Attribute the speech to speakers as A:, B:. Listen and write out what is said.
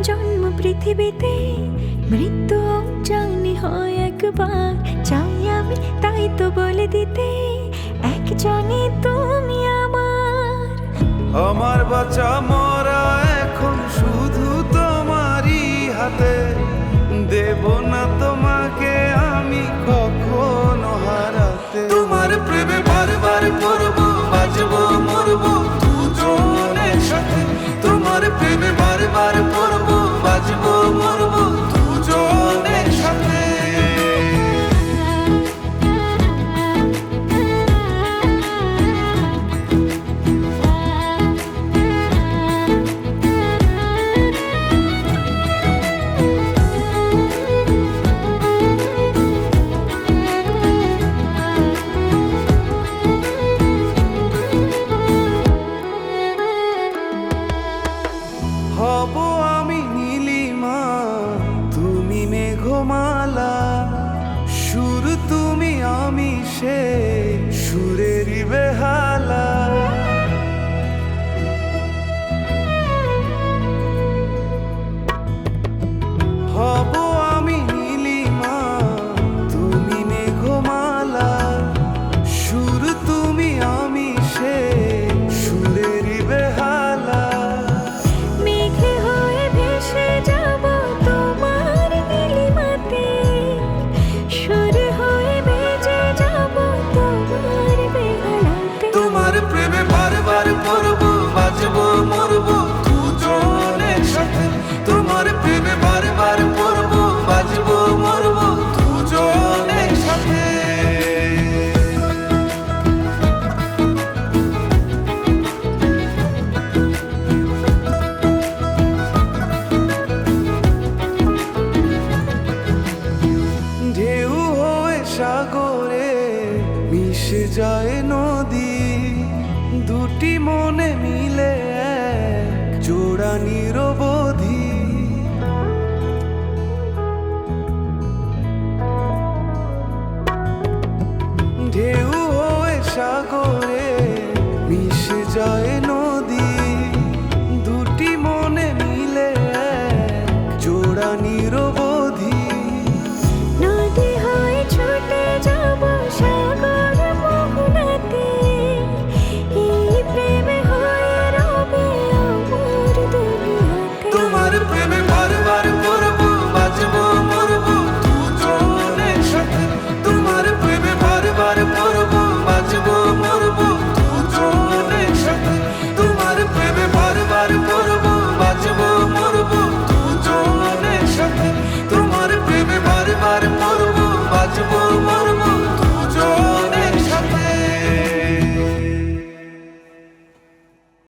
A: জন্ম পৃথিবীতে, মৃত্যু জানি হয় একবার। চাই আমি তাই তো বলে দিতে, একজনই তুমি আমার।
B: আমার বাঁচা মরা এখন শুধু তোমারই হাতে, দেব না তোমাকে আমি কখনো হারাতে। তোমার প্রেমে বারবার পড়বো, বাজবো মরবো দুজনের সাথে। তোমার প্রেমে বারবার পড়বো, বাজবো মরবো দুজনের সাথে। হব আমি নীলিমা, তুমি মেঘমালা। সুর তুমি আমি সে সুরেরই বেহালা। হব আমি নীলিমা, তুমি মেঘমালা। সুর তুমি আমি সে সুরেরই বেহালা।
A: মেঘে হয়ে ভেসে যাব তোমার নীলিমাতে, সুর হয়ে বেজে যাব তোমার বেহালাতে।
B: তোমার প্রেমে বারবার পড়বো, বাজবো মরবো দুজনের সাথে। তোমার প্রেমে বারবার পড়বো, বাজবো মরবো দুজনের সাথে। ঢেউ হয়ে সাগরে মিশে যায় নদী, দুটি মনে মিলে এক জোড়া নির